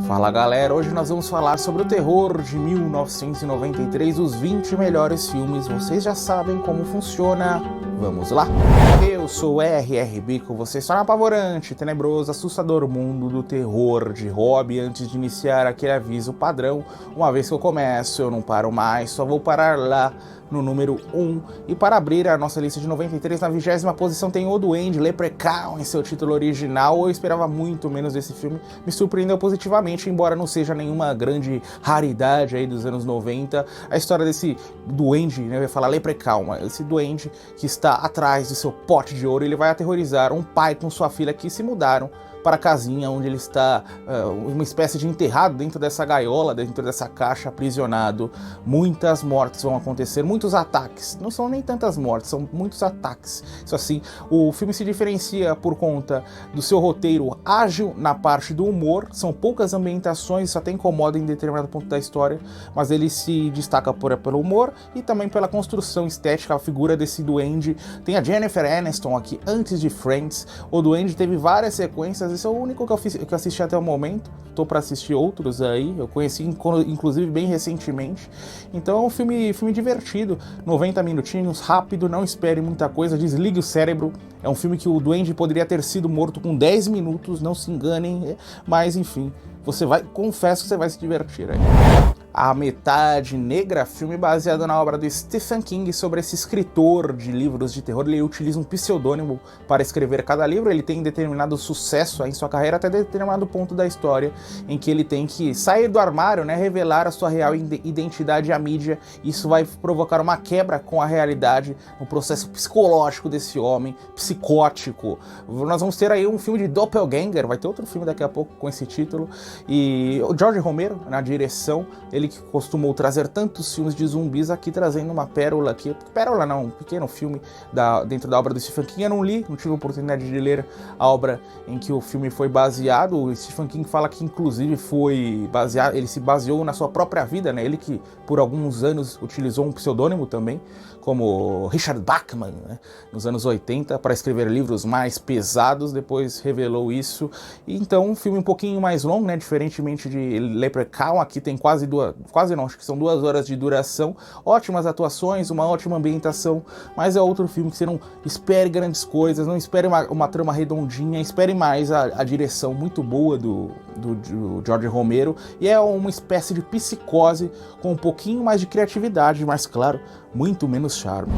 Fala galera, hoje nós vamos falar sobre o terror de 1993, os 20 melhores filmes. Vocês já sabem como funciona, vamos lá? Eu sou RRB, com vocês só no apavorante, tenebroso, assustador mundo do terror de hobby. Antes de iniciar aquele aviso padrão, uma vez que eu começo eu não paro mais, só vou parar lá no número 1. E para abrir a nossa lista de 93, na 20ª posição tem O Duende, Leprechaun em seu título original. Eu esperava muito menos desse filme, me surpreendeu positivamente, embora não seja nenhuma grande raridade aí dos anos 90. A história desse duende, né, eu ia falar Leprechaun, esse duende que está atrás do seu pote de ouro, ele vai aterrorizar um pai com sua filha que se mudaram para a casinha onde ele está, uma espécie de enterrado dentro dessa gaiola, dentro dessa caixa, aprisionado. Muitas mortes vão acontecer, muitos ataques. Não são nem tantas mortes, são muitos ataques. Isso assim, o filme se diferencia por conta do seu roteiro ágil na parte do humor. São poucas ambientações, isso até incomoda em determinado ponto da história, mas ele se destaca pelo humor e também pela construção estética. A figura desse duende tem a Jennifer Aniston aqui antes de Friends. O duende teve várias sequências. Esse é o único que eu assisti até o momento. Tô para assistir outros aí. Eu conheci inclusive bem recentemente. Então é um filme divertido, 90 minutinhos, rápido, não espere muita coisa, desligue o cérebro. É um filme que o duende poderia ter sido morto com 10 minutos, não se enganem, mas enfim, confesso que você vai se divertir aí. A Metade Negra, filme baseado na obra do Stephen King sobre esse escritor de livros de terror. Ele utiliza um pseudônimo para escrever cada livro. Ele tem determinado sucesso em sua carreira até determinado ponto da história em que ele tem que sair do armário, né, revelar a sua real identidade à mídia. Isso vai provocar uma quebra com a realidade, um processo psicológico desse homem, psicótico. Nós vamos ter aí um filme de Doppelganger, vai ter outro filme daqui a pouco com esse título. E o George Romero na direção, ele que costumou trazer tantos filmes de zumbis, aqui trazendo uma pérola aqui. Pérola não, um pequeno filme dentro da obra do Stephen King. Eu não li, não tive a oportunidade de ler a obra em que o filme foi baseado. O Stephen King fala que inclusive foi baseado, ele se baseou na sua própria vida, né? Ele que por alguns anos utilizou um pseudônimo também, como Richard Bachman, né, nos anos 80, para escrever livros mais pesados, depois revelou isso. E então um filme um pouquinho mais longo, né, diferentemente de Leprechaun, aqui tem quase não, acho que são 2 horas de duração, ótimas atuações, uma ótima ambientação, mas é outro filme que você não espere grandes coisas, não espere uma trama redondinha, espere mais a direção muito boa do George Romero, e é uma espécie de psicose com um pouquinho mais de criatividade, mas claro, muito menos charme.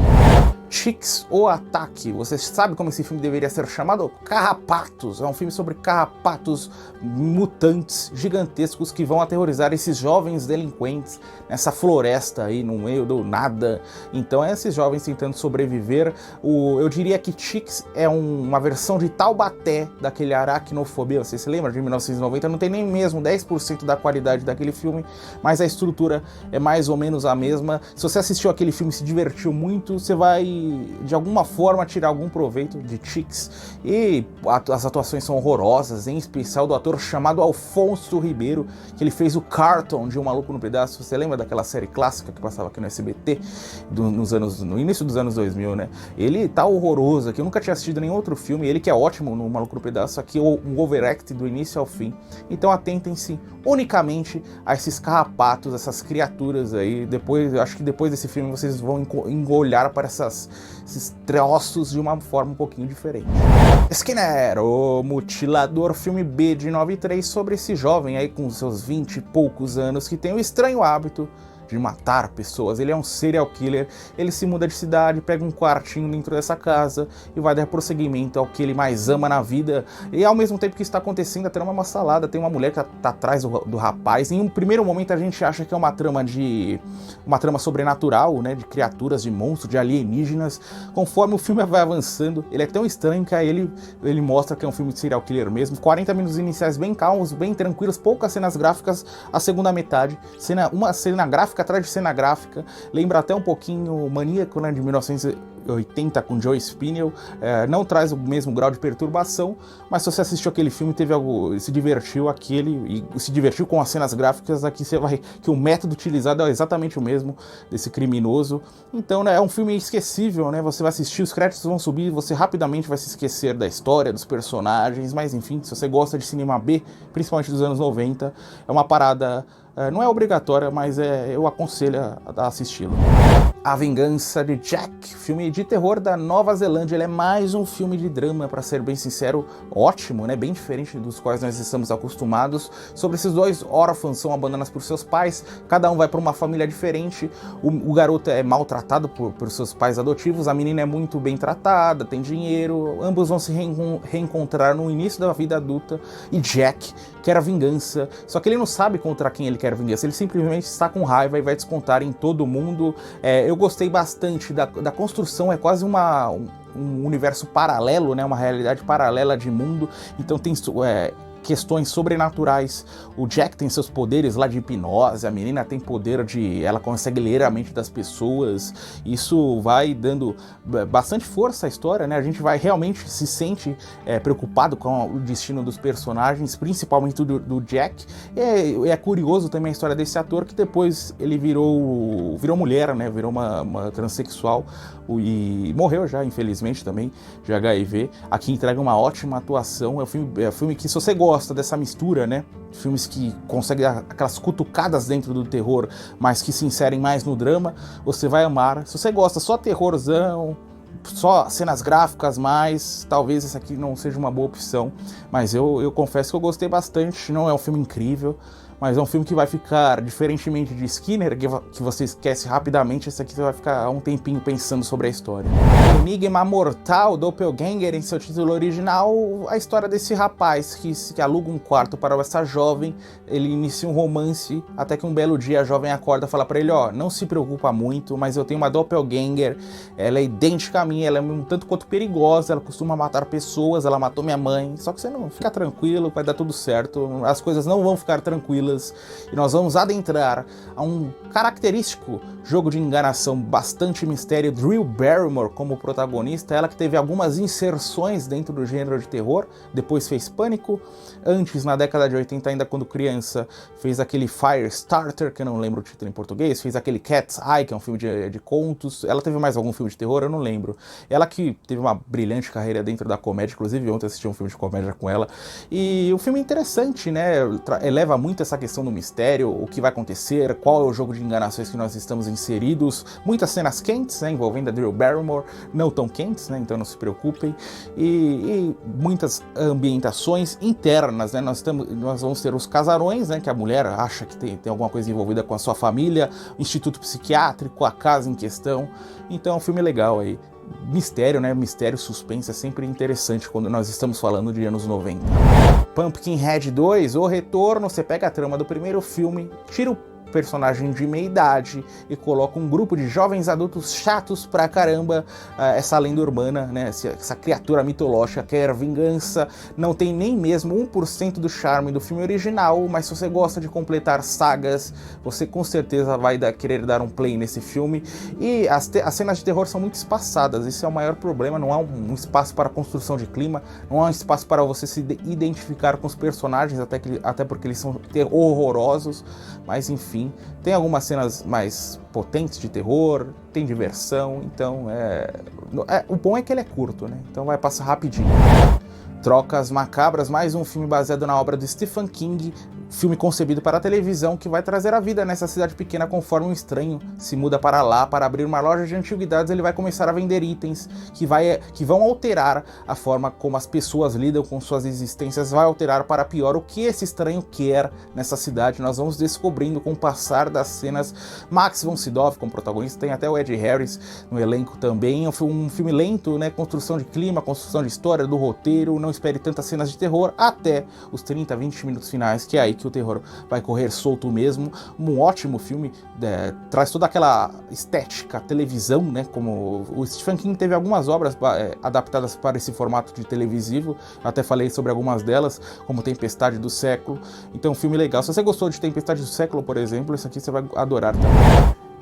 Chicks, O Ataque. Você sabe como esse filme deveria ser chamado? Carrapatos. É um filme sobre carrapatos mutantes gigantescos que vão aterrorizar esses jovens delinquentes nessa floresta aí no meio do nada. Então esses jovens tentando sobreviver. Eu diria que Chicks é uma versão de Taubaté daquele Aracnofobia. Você se lembra de 1990? Não tem nem mesmo 10% da qualidade daquele filme, mas a estrutura é mais ou menos a mesma. Se você assistiu aquele filme e se divertiu muito, você vai de alguma forma tirar algum proveito de Chicks. E as atuações são horrorosas, em especial do ator chamado Alfonso Ribeiro, que ele fez o Carlton de Um Maluco no Pedaço. Você lembra daquela série clássica que passava aqui no SBT no início dos anos 2000, né? Ele tá horroroso aqui, eu nunca tinha assistido nenhum outro filme, ele que é ótimo no Maluco no Pedaço, aqui um overact do início ao fim. Então atentem-se unicamente a esses carrapatos, essas criaturas aí. Acho que depois desse filme vocês vão olhar para esses troços de uma forma um pouquinho diferente. Skinner, o Mutilador, filme B de 93, sobre esse jovem aí com seus 20 e poucos anos que tem o estranho hábito de matar pessoas. Ele é um serial killer, ele se muda de cidade, pega um quartinho dentro dessa casa e vai dar prosseguimento ao que ele mais ama na vida. E ao mesmo tempo que está acontecendo, a trama é uma salada. Tem uma mulher que tá atrás do rapaz. Em um primeiro momento a gente acha que é uma trama sobrenatural, né, de criaturas, de monstros, de alienígenas. Conforme o filme vai avançando, ele é tão estranho que aí ele mostra que é um filme de serial killer mesmo. 40 minutos iniciais bem calmos, bem tranquilos, poucas cenas gráficas. A segunda metade, uma cena gráfica atrás de cena gráfica, lembra até um pouquinho Maníaco, né, de 80 com Joe Spinell, não traz o mesmo grau de perturbação, mas se você assistiu aquele filme, teve algo, se divertiu com as cenas gráficas, aqui você vai que o método utilizado é exatamente o mesmo desse criminoso. Então, né, é um filme esquecível, né? Você vai assistir, os créditos vão subir, você rapidamente vai se esquecer da história, dos personagens, mas enfim, se você gosta de cinema B, principalmente dos anos 90, é uma parada, não é obrigatória, mas eu aconselho a assisti-lo. A Vingança de Jack, filme de terror da Nova Zelândia. Ele é mais um filme de drama, para ser bem sincero, ótimo, né? Bem diferente dos quais nós estamos acostumados. Sobre esses dois órfãos são abandonados por seus pais, cada um vai para uma família diferente. O garoto é maltratado por seus pais adotivos, a menina é muito bem tratada, tem dinheiro, ambos vão se reencontrar no início da vida adulta, e Jack quer a vingança, só que ele não sabe contra quem ele quer a vingança, ele simplesmente está com raiva e vai descontar em todo mundo. Eu gostei bastante da construção, é quase um universo paralelo, né? Uma realidade paralela de mundo, então tem questões sobrenaturais. O Jack tem seus poderes lá de hipnose, a menina tem poder ela consegue ler a mente das pessoas. Isso vai dando bastante força à história, né? A gente vai realmente se sente preocupado com o destino dos personagens, principalmente do Jack. É curioso também a história desse ator, que depois ele virou mulher, né? Virou uma transexual e morreu já, infelizmente, também de HIV. Aqui entrega uma ótima atuação. É um filme que, se você gosta dessa mistura, né? Filmes que conseguem dar aquelas cutucadas dentro do terror, mas que se inserem mais no drama, você vai amar. Se você gosta só terrorzão, só cenas gráficas, mais talvez essa aqui não seja uma boa opção, mas eu confesso que eu gostei bastante. Não é um filme incrível, mas é um filme que vai ficar, diferentemente de Skinner, que você esquece rapidamente, esse aqui você vai ficar um tempinho pensando sobre a história. Enigma Mortal, Doppelganger, em seu título original, a história desse rapaz que aluga um quarto para essa jovem. Ele inicia um romance, até que um belo dia a jovem acorda e fala para ele: ó, não se preocupa muito, mas eu tenho uma Doppelganger, ela é idêntica a mim, ela é um tanto quanto perigosa, ela costuma matar pessoas, ela matou minha mãe, só que você não fica tranquilo, vai dar tudo certo, as coisas não vão ficar tranquilas. E nós vamos adentrar a um característico jogo de enganação, bastante mistério. Drew Barrymore como protagonista, ela que teve algumas inserções dentro do gênero de terror, depois fez Pânico, antes, na década de 80, ainda quando criança, fez aquele Firestarter, que eu não lembro o título em português, fez aquele Cat's Eye, que é um filme de contos. Ela teve mais algum filme de terror? Eu não lembro. Ela que teve uma brilhante carreira dentro da comédia, inclusive ontem assisti um filme de comédia com ela, e o filme é interessante, né? Eleva muito essa questão do mistério, o que vai acontecer, qual é o jogo de enganações que nós estamos inseridos, muitas cenas quentes, né, envolvendo a Drew Barrymore, não tão quentes, né, então não se preocupem, e muitas ambientações internas, né, nós vamos ter os casarões, né, que a mulher acha que tem alguma coisa envolvida com a sua família, o instituto psiquiátrico, a casa em questão. Então é um filme legal aí. Mistério, né? Mistério, suspense é sempre interessante quando nós estamos falando de anos 90. Pumpkinhead 2, O Retorno. Você pega a trama do primeiro filme, tira o personagem de meia idade e coloca um grupo de jovens adultos chatos pra caramba. Essa lenda urbana, né? Essa criatura mitológica quer vingança, não tem nem mesmo 1% do charme do filme original, mas se você gosta de completar sagas, você com certeza vai querer dar um play nesse filme. E as cenas de terror são muito espaçadas, esse é o maior problema. Não há um espaço para construção de clima, não há um espaço para você se identificar com os personagens, até porque eles são horrorosos, mas enfim, tem algumas cenas mais potentes de terror, tem diversão, então o bom é que ele é curto, né? Então vai passar rapidinho. Trocas Macabras, mais um filme baseado na obra do Stephen King, filme concebido para a televisão que vai trazer a vida nessa cidade pequena conforme um estranho se muda para lá para abrir uma loja de antiguidades. Ele vai começar a vender itens que vão alterar a forma como as pessoas lidam com suas existências, vai alterar para pior o que esse estranho quer nessa cidade. Nós vamos descobrindo com o passar das cenas. Max von Sydow como protagonista, tem até o Ed Harris no elenco também. É um filme lento, né? Construção de clima, construção de história, do roteiro. Não espere tantas cenas de terror até os 30, 20 minutos finais, que é aí que o terror vai correr solto mesmo. Um ótimo filme, traz toda aquela estética televisão, né? Como o Stephen King teve algumas obras adaptadas para esse formato de televisivo, eu até falei sobre algumas delas, como Tempestade do Século. Então, um filme legal. Se você gostou de Tempestade do Século, por exemplo, esse aqui você vai adorar também.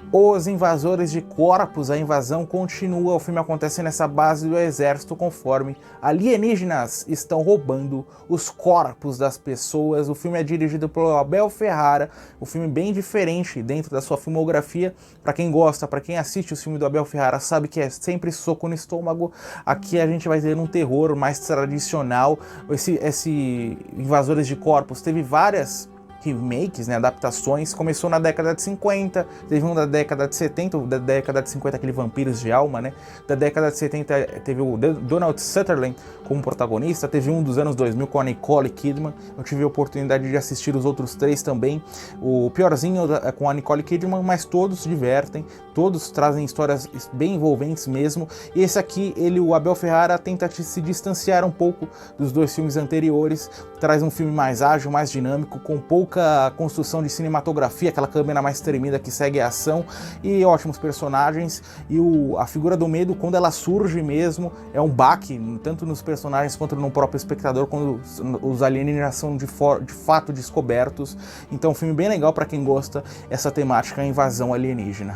Os invasores de corpos, a invasão continua, o filme acontece nessa base do exército conforme alienígenas estão roubando os corpos das pessoas. O filme é dirigido pelo Abel Ferrara, um filme bem diferente dentro da sua filmografia. Para quem gosta, para quem assiste o filme do Abel Ferrara, sabe que é sempre soco no estômago. Aqui a gente vai ter um terror mais tradicional. Esse Invasores de Corpos teve várias remakes, né, adaptações. Começou na década de 50, teve um da década de 70, da década de 50 aquele Vampiros de Alma, né, da década de 70 teve o Donald Sutherland como protagonista, teve um dos anos 2000 com a Nicole Kidman, eu tive a oportunidade de assistir os outros três também, o piorzinho é com a Nicole Kidman, mas todos se divertem, todos trazem histórias bem envolventes mesmo, e esse aqui, o Abel Ferrara tenta se distanciar um pouco dos dois filmes anteriores, traz um filme mais ágil, mais dinâmico, com pouca construção de cinematografia, aquela câmera mais tremida que segue a ação, e ótimos personagens, e a figura do medo, quando ela surge mesmo, é um baque, tanto nos personagens quanto no próprio espectador, quando os alienígenas são de fato descobertos. Então, um filme bem legal para quem gosta essa temática, a invasão alienígena.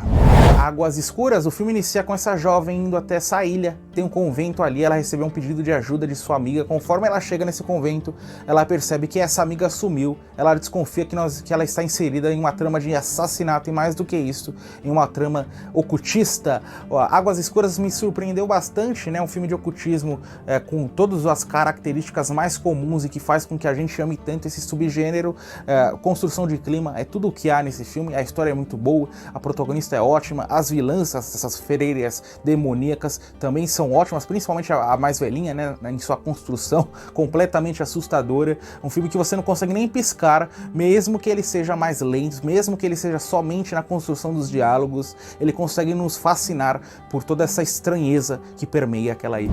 Águas Escuras, o filme inicia com essa jovem indo até essa ilha, tem um convento ali, ela recebeu um pedido de ajuda de sua amiga. Conforme ela chega nesse convento, ela percebe que essa amiga sumiu, ela desconfia que ela está inserida em uma trama de assassinato, e mais do que isso, em uma trama ocultista. Águas Escuras me surpreendeu bastante, né? Um filme de ocultismo com todas as características mais comuns e que faz com que a gente ame tanto esse subgênero. Construção de clima, é tudo o que há nesse filme, a história é muito boa, a protagonista é ótima, as vilãs, essas freiras demoníacas também são ótimas, principalmente a mais velhinha, né? Em sua construção completamente assustadora. Um filme que você não consegue nem piscar, mesmo que ele seja mais lento, mesmo que ele seja somente na construção dos diálogos, ele consegue nos fascinar por toda essa estranheza que permeia aquela ilha.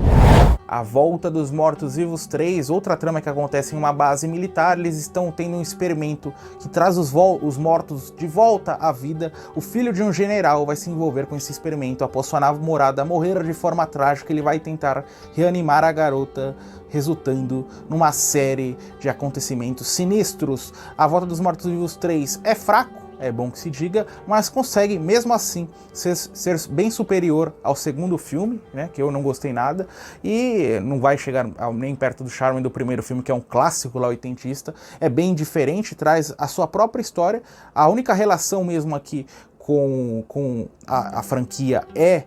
A Volta dos Mortos-Vivos 3, outra trama que acontece em uma base militar. Eles estão tendo um experimento que traz os mortos de volta à vida. O filho de um general vai se envolver com esse experimento. Após sua namorada morrer de forma trágica, ele vai tentar reanimar a garota, resultando numa série de acontecimentos sinistros. A Volta dos Mortos-Vivos 3 é fraco, é bom que se diga, mas consegue, mesmo assim, ser bem superior ao segundo filme, né, que eu não gostei nada, e não vai chegar nem perto do charme do primeiro filme, que é um clássico lá oitentista. É bem diferente, traz a sua própria história. A única relação mesmo aqui com a franquia é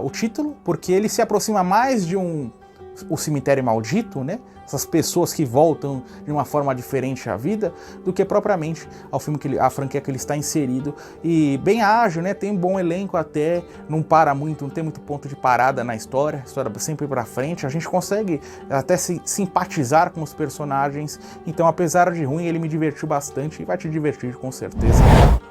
o título, porque ele se aproxima mais de o Cemitério Maldito, né? Essas pessoas que voltam de uma forma diferente à vida, do que propriamente ao filme a franquia que ele está inserido. E bem ágil, né? Tem um bom elenco até, não para muito, não tem muito ponto de parada na história, a história sempre para frente. A gente consegue até se simpatizar com os personagens. Então, apesar de ruim, ele me divertiu bastante e vai te divertir com certeza.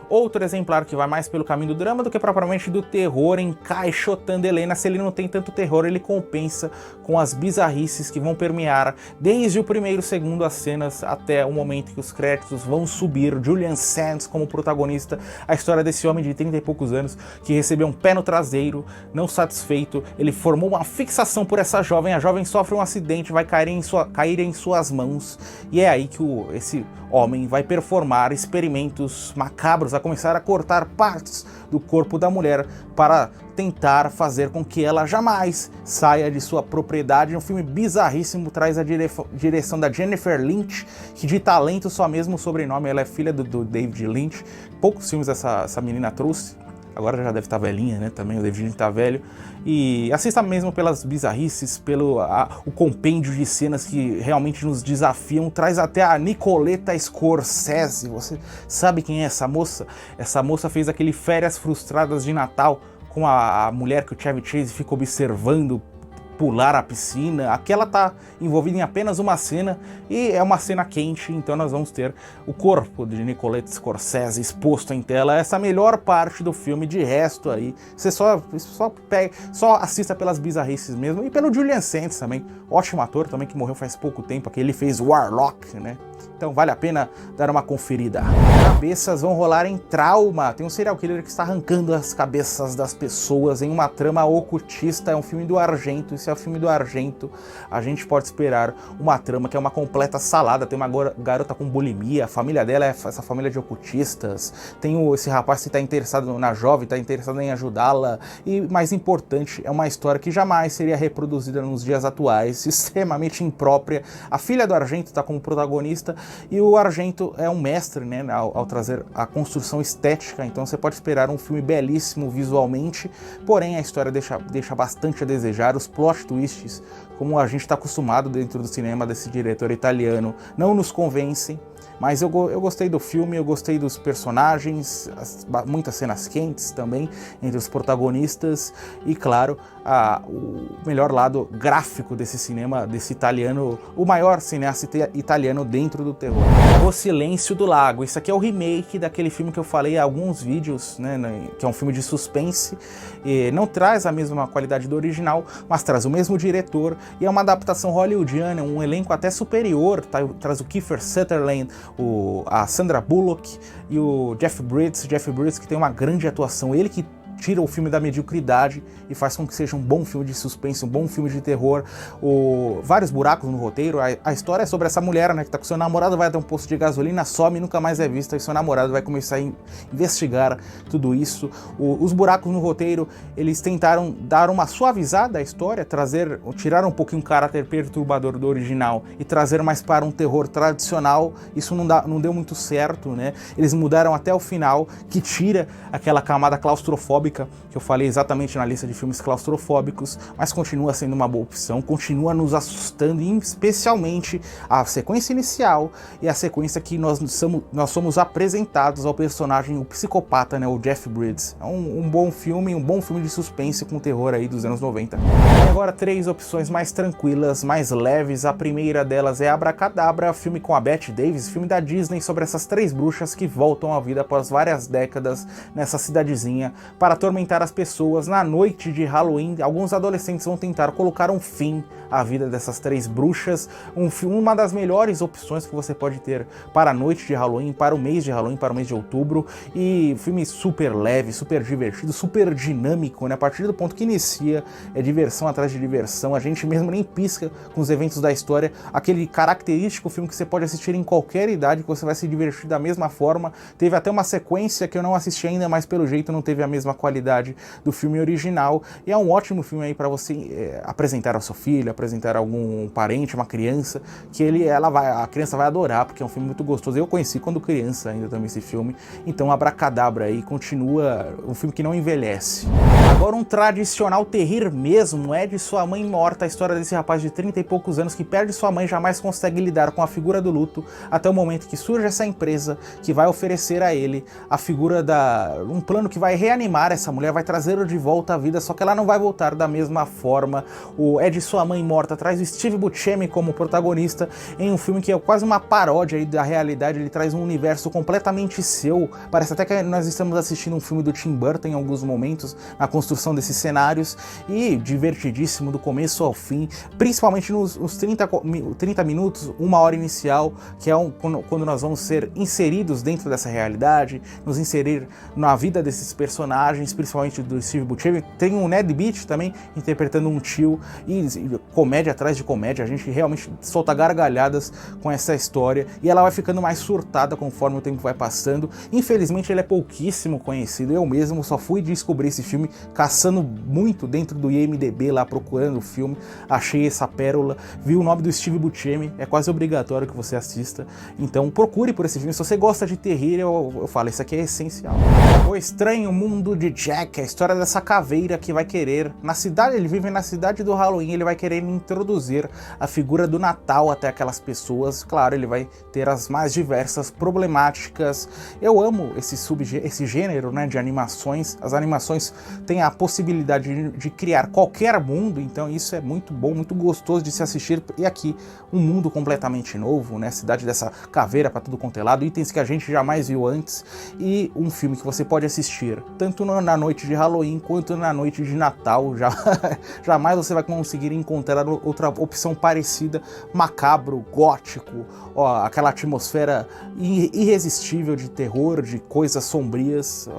Outro exemplar que vai mais pelo caminho do drama do que propriamente do terror, encaixotando Helena. Se ele não tem tanto terror, ele compensa com as bizarrices que vão permear desde o primeiro segundo as cenas até o momento que os créditos vão subir. Julian Sands como protagonista, a história desse homem de 30 e poucos anos que recebeu um pé no traseiro, não satisfeito, ele formou uma fixação por essa jovem, a jovem sofre um acidente, vai cair em suas mãos, e é aí que esse homem vai performar experimentos macabros, a começar a cortar partes do corpo da mulher para tentar fazer com que ela jamais saia de sua propriedade. Um filme bizarríssimo, traz a direção da Jennifer Lynch, que de talento só mesmo o sobrenome, ela é filha do David Lynch. Poucos filmes essa menina trouxe, agora já deve estar velhinha, né, também o David Lynch tá velho. E assista mesmo pelas bizarrices, o compêndio de cenas que realmente nos desafiam. Traz até a Nicoletta Scorsese. Você sabe quem é essa moça? Essa moça fez aquele Férias Frustradas de Natal com a mulher que o Chevy Chase fica observando pular a piscina. Aqui ela tá envolvida em apenas uma cena, e é uma cena quente, então nós vamos ter o corpo de Nicoletta Scorsese exposto em tela. Essa é a melhor parte do filme. De resto aí, você só assista pelas bizarrices mesmo, e pelo Julian Sands também, ótimo ator também, que morreu faz pouco tempo, aqui ele fez Warlock, né? Então vale a pena dar uma conferida. Cabeças vão rolar em Trauma. Tem um serial killer que está arrancando as cabeças das pessoas em uma trama ocultista. É um filme do Argento, e se é o filme do Argento. A gente pode esperar uma trama que é uma completa salada. Tem uma garota com bulimia, a família dela é essa família de ocultistas, tem esse rapaz que está interessado na jovem, está interessado em ajudá-la, e mais importante, é uma história que jamais seria reproduzida nos dias atuais, extremamente imprópria. A filha do Argento está como protagonista, e o Argento é um mestre, né, ao trazer a construção estética, então você pode esperar um filme belíssimo visualmente, porém a história deixa bastante a desejar. Os plot twists, como a gente está acostumado dentro do cinema desse diretor italiano, não nos convencem. Mas eu gostei do filme, eu gostei dos personagens, muitas cenas quentes também entre os protagonistas e, claro, o melhor lado gráfico desse cinema, desse italiano, o maior cineasta italiano dentro do terror. O Silêncio do Lago. Isso aqui é o remake daquele filme que eu falei há alguns vídeos, né, que é um filme de suspense. E não traz a mesma qualidade do original, mas traz o mesmo diretor e é uma adaptação hollywoodiana, um elenco até superior. Traz o Kiefer Sutherland, a Sandra Bullock e o Jeff Bridges, que tem uma grande atuação. Ele que tira o filme da mediocridade e faz com que seja um bom filme de suspense, um bom filme de terror. Vários buracos no roteiro. A história é sobre essa mulher, né, que tá com seu namorado, vai até um posto de gasolina, some e nunca mais é vista, e seu namorado vai começar a investigar tudo isso. Os buracos no roteiro, eles tentaram dar uma suavizada à história, tirar um pouquinho o caráter perturbador do original e trazer mais para um terror tradicional. Isso não deu muito certo, né? Eles mudaram até o final, que tira aquela camada claustrofóbica que eu falei exatamente na lista de filmes claustrofóbicos, mas continua sendo uma boa opção, continua nos assustando, e especialmente a sequência inicial e a sequência que nós somos apresentados ao personagem, o psicopata, né, o Jeff Bridges. É um bom filme de suspense com terror aí dos anos 90. E agora 3 opções mais tranquilas, mais leves. A primeira delas é Abracadabra, filme com a Bette Davis, filme da Disney sobre essas 3 bruxas que voltam à vida após várias décadas nessa cidadezinha para atormentar as pessoas. Na noite de Halloween, alguns adolescentes vão tentar colocar um fim à vida dessas 3 bruxas. Uma das melhores opções que você pode ter para a noite de Halloween, para o mês de Halloween, para o mês de outubro. E filme super leve, super divertido, super dinâmico, né? A partir do ponto que inicia, é diversão atrás de diversão. A gente mesmo nem pisca com os eventos da história. Aquele característico filme que você pode assistir em qualquer idade, que você vai se divertir da mesma forma. Teve até uma sequência que eu não assisti ainda, mas pelo jeito não teve a mesma qualidade do filme original, e é um ótimo filme aí para você apresentar ao seu filho, apresentar a algum parente, uma criança, que a criança vai adorar, porque é um filme muito gostoso. Eu conheci quando criança ainda também esse filme, então Abracadabra aí continua um filme que não envelhece. Agora um tradicional terrir mesmo, é de Sua Mãe Morta, a história desse rapaz de 30 e poucos anos que perde sua mãe, jamais consegue lidar com a figura do luto, até o momento que surge essa empresa que vai oferecer a ele a figura um plano que vai reanimar essa mulher, vai trazê-la de volta à vida, só que ela não vai voltar da mesma forma. É de Sua Mãe Morta, traz o Steve Buscemi como protagonista em um filme que é quase uma paródia aí da realidade. Ele traz um universo completamente seu, parece até que nós estamos assistindo um filme do Tim Burton em alguns momentos, na construção desses cenários, e divertidíssimo do começo ao fim, principalmente nos 30 minutos, 1 hora inicial, que é quando nós vamos ser inseridos dentro dessa realidade, nos inserir na vida desses personagens, principalmente do Steve Buscemi. Tem o Ned Beatty também interpretando um tio, e comédia atrás de comédia, a gente realmente solta gargalhadas com essa história, e ela vai ficando mais surtada conforme o tempo vai passando. Infelizmente ele é pouquíssimo conhecido, eu mesmo só fui descobrir esse filme caçando muito dentro do IMDb lá, procurando o filme, achei essa pérola, vi o nome do Steve Buscemi, é quase obrigatório que você assista, então procure por esse filme. Se você gosta de terror, eu falo, isso aqui é essencial. O Estranho Mundo de Jack, a história dessa caveira que vai querer, ele vive na cidade do Halloween, ele vai querer introduzir a figura do Natal até aquelas pessoas. Claro, ele vai ter as mais diversas problemáticas. Eu amo esse gênero, né, de animações. As animações têm a possibilidade de criar qualquer mundo, então isso é muito bom, muito gostoso de se assistir. E aqui, um mundo completamente novo, né, cidade dessa caveira para tudo quanto é lado, itens que a gente jamais viu antes, e um filme que você pode assistir tanto na noite de Halloween quanto na noite de Natal. Jamais você vai conseguir encontrar outra opção parecida, macabro, gótico, ó, aquela atmosfera irresistível de terror, de coisas sombrias,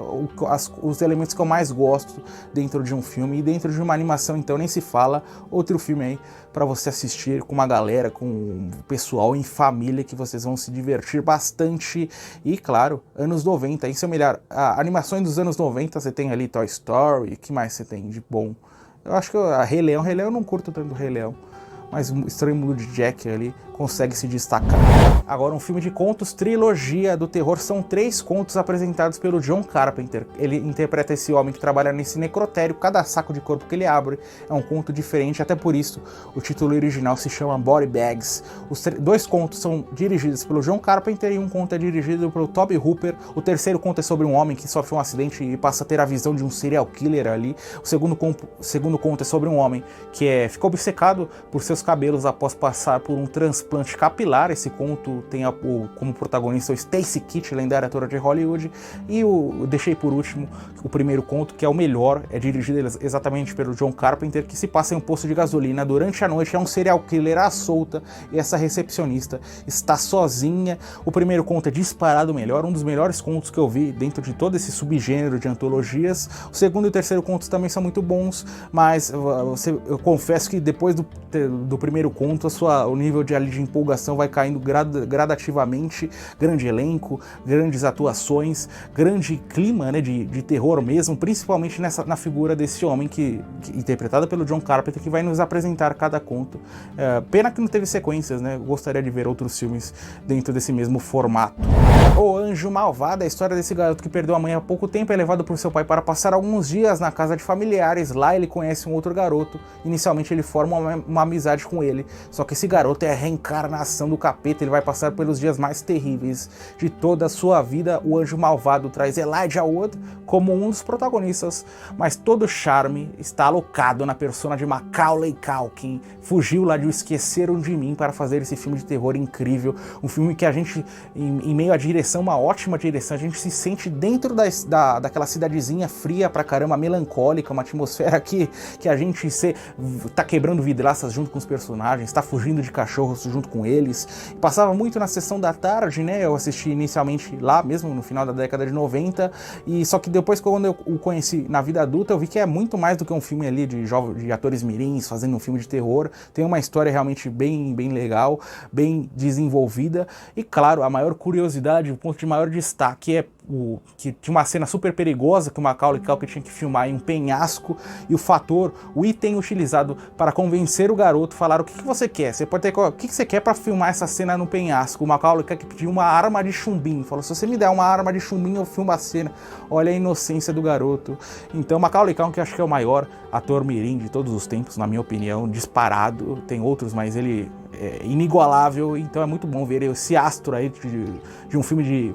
os elementos que eu mais gosto dentro de um filme e dentro de uma animação, então nem se fala. Outro filme aí para você assistir com uma galera, com o pessoal em família, que vocês vão se divertir bastante. E claro, anos 90, isso é melhor. Animações dos anos 90, você tem ali Toy Story, o que mais você tem de bom? Eu acho que Rei Leão eu não curto tanto Rei Leão, mas o Estranho Mundo de Jack ali consegue se destacar. Agora, um filme de contos, trilogia do terror, são 3 contos apresentados pelo John Carpenter. Ele interpreta esse homem que trabalha nesse necrotério, cada saco de corpo que ele abre é um conto diferente, até por isso o título original se chama Body Bags. Os 2 contos são dirigidos pelo John Carpenter e um conto é dirigido pelo Tobe Hooper. O terceiro conto é sobre um homem que sofre um acidente e passa a ter a visão de um serial killer ali. O segundo conto é sobre um homem que ficou obcecado por seus cabelos após passar por um transplante capilar. Esse conto tem como protagonista o Stacy Kitt, lendária atora de Hollywood. E eu deixei por último o primeiro conto, que é o melhor, é dirigido exatamente pelo John Carpenter, que se passa em um posto de gasolina durante a noite, é um serial killer à solta e essa recepcionista está sozinha. O primeiro conto é disparado melhor, um dos melhores contos que eu vi dentro de todo esse subgênero de antologias. O segundo e o terceiro contos também são muito bons, mas eu confesso que depois do primeiro conto o nível de empolgação vai caindo gradativamente. Grande elenco, grandes atuações, grande clima, né, de terror mesmo, principalmente na figura desse homem que interpretado pelo John Carpenter, que vai nos apresentar cada conto. Pena que não teve sequências, né? Eu gostaria de ver outros filmes dentro desse mesmo formato. O Anjo Malvado, a história desse garoto que perdeu a mãe há pouco tempo, é levado por seu pai para passar alguns dias na casa de familiares. Lá ele conhece um outro garoto. Inicialmente ele forma uma amizade com ele, só que esse garoto é a reencarnação do capeta. Ele vai passar pelos dias mais terríveis de toda a sua vida. O Anjo Malvado traz Elijah Wood como um dos protagonistas, mas todo o charme está alocado na persona de Macaulay Culkin. Fugiu lá de O Esqueceram de Mim para fazer esse filme de terror incrível, um filme que a gente, em meio à direção, uma ótima direção, a gente se sente dentro daquela cidadezinha fria pra caramba, melancólica, uma atmosfera que a gente tá quebrando vidraças junto com os personagens, tá fugindo de cachorros junto com eles. Passava muito na sessão da tarde, né? Eu assisti inicialmente lá mesmo no final da década de 90, e só que depois, quando eu o conheci na vida adulta, eu vi que é muito mais do que um filme ali de atores mirins fazendo um filme de terror. Tem uma história realmente bem legal, bem desenvolvida, e claro, a maior curiosidade, o ponto de maior destaque é que tinha uma cena super perigosa que o Macaulay Culkin tinha que filmar em um penhasco, e o item utilizado para convencer o garoto, falaram: o que você quer? Você pode ter, o que você quer para filmar essa cena no penhasco? O Macaulay Culkin pediu uma arma de chumbinho, falou: se você me der uma arma de chumbinho eu filmo a cena. Olha a inocência do garoto. Então Macaulay Culkin, que acho que é o maior ator mirim de todos os tempos, na minha opinião, disparado. Tem outros, mas ele é inigualável, então é muito bom ver esse astro aí de um filme de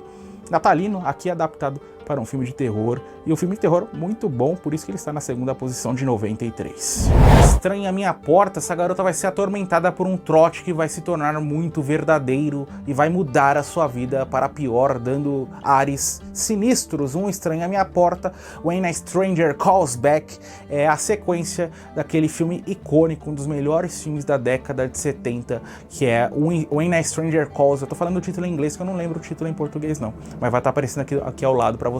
natalino aqui adaptado para um filme de terror, e um filme de terror muito bom, por isso que ele está na segunda posição de 93. Estranha Minha Porta, essa garota vai ser atormentada por um trote que vai se tornar muito verdadeiro e vai mudar a sua vida para pior, dando ares sinistros. Um Estranha Minha Porta, When a Stranger Calls Back, é a sequência daquele filme icônico, um dos melhores filmes da década de 70, que é When a Stranger Calls. Eu tô falando o título em inglês, que eu não lembro o título em português não, mas vai estar aparecendo aqui ao lado para vocês.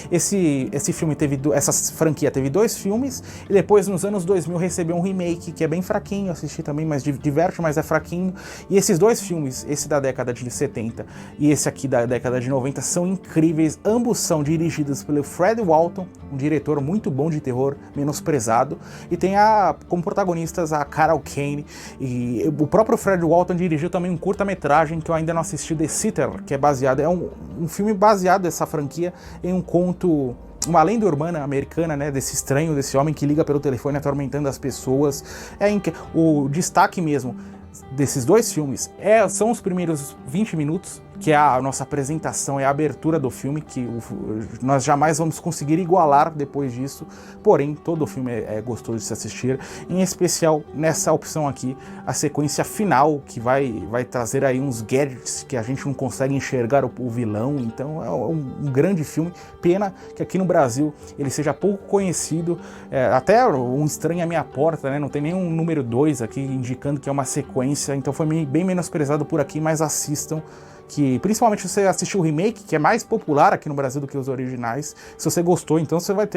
Esse filme essa franquia teve 2 filmes, e depois nos anos 2000 recebeu um remake que é bem fraquinho, assisti também, mas diverte, mas é fraquinho. E esses 2 filmes, esse da década de 70 e esse aqui da década de 90, são incríveis. Ambos são dirigidos pelo Fred Walton, um diretor muito bom de terror menosprezado, e tem como protagonistas a Carol Kane, e o próprio Fred Walton dirigiu também um curta-metragem que eu ainda não assisti, The Sitter, que é um filme baseado, essa franquia, em um conto, uma lenda urbana americana, né, desse homem que liga pelo telefone atormentando as pessoas. O destaque mesmo desses 2 filmes são os primeiros 20 minutos, que é a nossa apresentação, é a abertura do filme, que nós jamais vamos conseguir igualar depois disso, porém todo o filme é gostoso de se assistir, em especial nessa opção aqui, a sequência final, que vai trazer aí uns gadgets que a gente não consegue enxergar o vilão, então é um grande filme, pena que aqui no Brasil ele seja pouco conhecido, até Um Estranho à Minha Porta, né? Não tem nenhum número 2 aqui indicando que é uma sequência, então foi bem menosprezado por aqui, mas assistam, que principalmente se você assistiu o remake, que é mais popular aqui no Brasil do que os originais, se você gostou, então você vai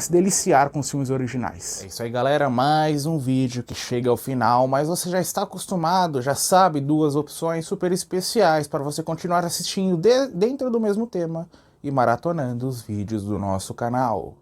se deliciar com os filmes originais. É isso aí, galera, mais um vídeo que chega ao final, mas você já está acostumado, já sabe, 2 opções super especiais para você continuar assistindo dentro do mesmo tema e maratonando os vídeos do nosso canal.